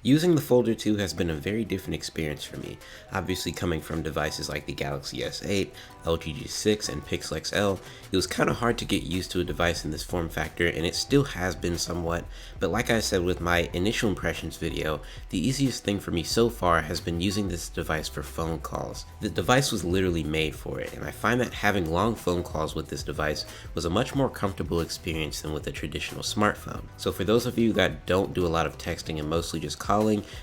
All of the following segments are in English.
Using the Folder 2 has been a very different experience for me. Obviously coming from devices like the Galaxy S8, LG G6, and Pixel XL, it was kind of hard to get used to a device in this form factor, and it still has been somewhat, but like I said with my initial impressions video, the easiest thing for me so far has been using this device for phone calls. The device was literally made for it, and I find that having long phone calls with this device was a much more comfortable experience than with a traditional smartphone. So for those of you that don't do a lot of texting and mostly just calling,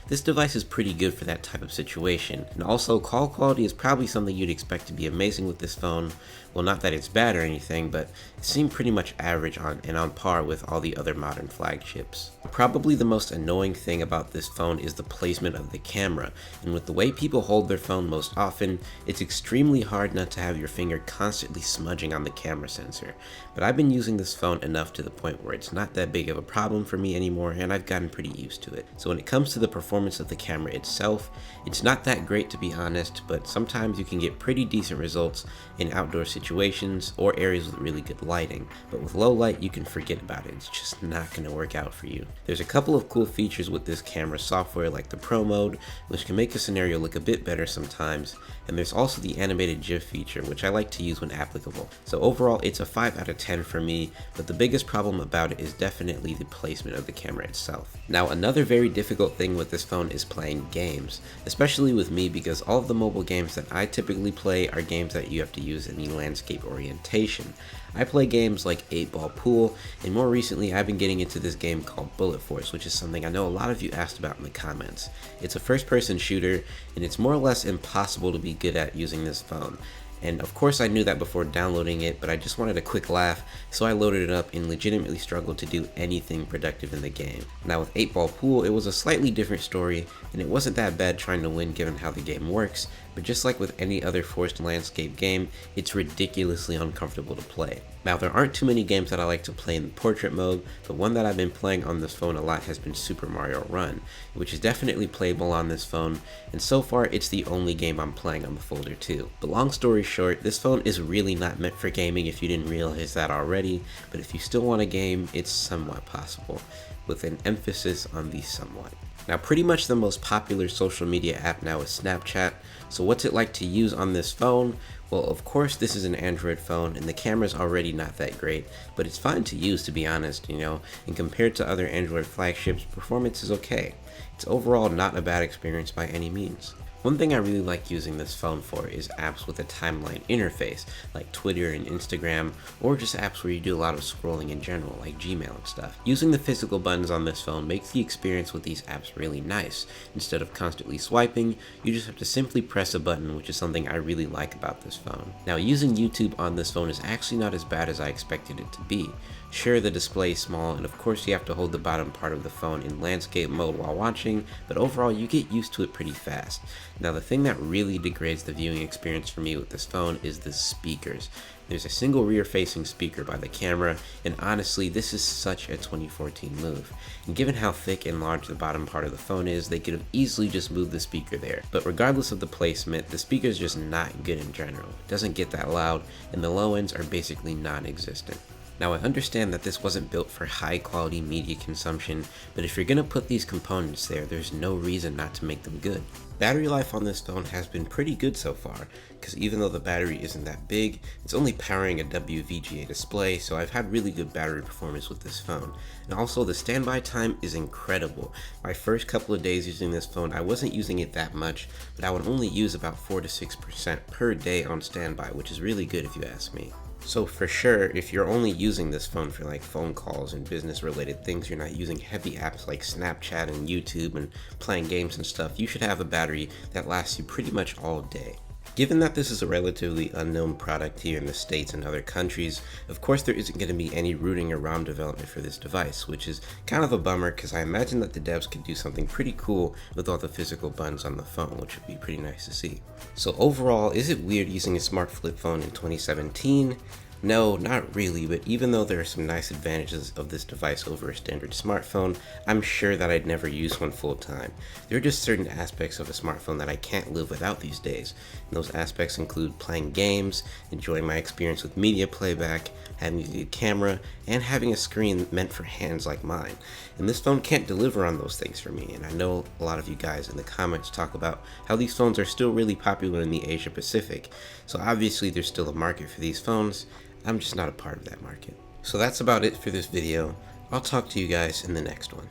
this device is pretty good for that type of situation. And also, call quality is probably something you'd expect to be amazing with this phone. Well, not that it's bad or anything, but it seemed pretty much average on par with all the other modern flagships. Probably the most annoying thing about this phone is the placement of the camera, and with the way people hold their phone most often, it's extremely hard not to have your finger constantly smudging on the camera sensor. But I've been using this phone enough to the point where it's not that big of a problem for me anymore, and I've gotten pretty used to it. So when it comes to the performance of the camera itself, it's not that great to be honest, but sometimes you can get pretty decent results in outdoor situations or areas with really good lighting. But with low light, you can forget about it. It's just not going to work out for you. There's a couple of cool features with this camera software like the Pro mode, which can make a scenario look a bit better sometimes, and there's also the animated GIF feature, which I like to use when applicable. So overall, it's a 5 out of 10 for me, but the biggest problem about it is definitely the placement of the camera itself. Now, another very difficult thing with this phone is playing games, especially with me because all of the mobile games that I typically play are games that you have to use in the landscape orientation. I play games like 8-Ball Pool, and more recently I've been getting into this game called Bullet Force, which is something I know a lot of you asked about in the comments. It's a first-person shooter, and it's more or less impossible to be good at using this phone. And of course I knew that before downloading it, but I just wanted a quick laugh, so I loaded it up and legitimately struggled to do anything productive in the game. Now with 8-Ball Pool, it was a slightly different story, and it wasn't that bad trying to win given how the game works, but just like with any other forced landscape game, it's ridiculously uncomfortable to play. Now there aren't too many games that I like to play in the portrait mode, but one that I've been playing on this phone a lot has been Super Mario Run, which is definitely playable on this phone, and so far it's the only game I'm playing on the Folder 2. But long story short, this phone is really not meant for gaming if you didn't realize that already, but if you still want a game, it's somewhat possible, with an emphasis on the somewhat. Now pretty much the most popular social media app now is Snapchat, so what's it like to use on this phone? Well, of course this is an Android phone and the camera's already not that great, but it's fine to use to be honest, and compared to other Android flagships, performance is okay. It's overall not a bad experience by any means. One thing I really like using this phone for is apps with a timeline interface, like Twitter and Instagram, or just apps where you do a lot of scrolling in general, like Gmail and stuff. Using the physical buttons on this phone makes the experience with these apps really nice. Instead of constantly swiping, you just have to simply press a button, which is something I really like about this phone. Now, using YouTube on this phone is actually not as bad as I expected it to be. Sure, the display is small, and of course you have to hold the bottom part of the phone in landscape mode while watching, but overall you get used to it pretty fast. Now the thing that really degrades the viewing experience for me with this phone is the speakers. There's a single rear-facing speaker by the camera, and honestly, this is such a 2014 move. And given how thick and large the bottom part of the phone is, they could have easily just moved the speaker there. But regardless of the placement, the speaker is just not good in general. It doesn't get that loud, and the low ends are basically non-existent. Now I understand that this wasn't built for high quality media consumption, but if you're gonna put these components there, there's no reason not to make them good. Battery life on this phone has been pretty good so far, because even though the battery isn't that big, it's only powering a WVGA display, so I've had really good battery performance with this phone. And also the standby time is incredible. My first couple of days using this phone, I wasn't using it that much, but I would only use about 4 to 6% per day on standby, which is really good if you ask me. So for sure, if you're only using this phone for like phone calls and business related things, you're not using heavy apps like Snapchat and YouTube and playing games and stuff, you should have a battery that lasts you pretty much all day. Given that this is a relatively unknown product here in the States and other countries, of course there isn't going to be any rooting or ROM development for this device, which is kind of a bummer because I imagine that the devs could do something pretty cool with all the physical buttons on the phone, which would be pretty nice to see. So overall, is it weird using a smart flip phone in 2017? No, not really, but even though there are some nice advantages of this device over a standard smartphone, I'm sure that I'd never use one full time. There are just certain aspects of a smartphone that I can't live without these days, and those aspects include playing games, enjoying my experience with media playback, having a good camera, and having a screen meant for hands like mine. And this phone can't deliver on those things for me, and I know a lot of you guys in the comments talk about how these phones are still really popular in the Asia Pacific, so obviously there's still a market for these phones. I'm just not a part of that market. So that's about it for this video. I'll talk to you guys in the next one.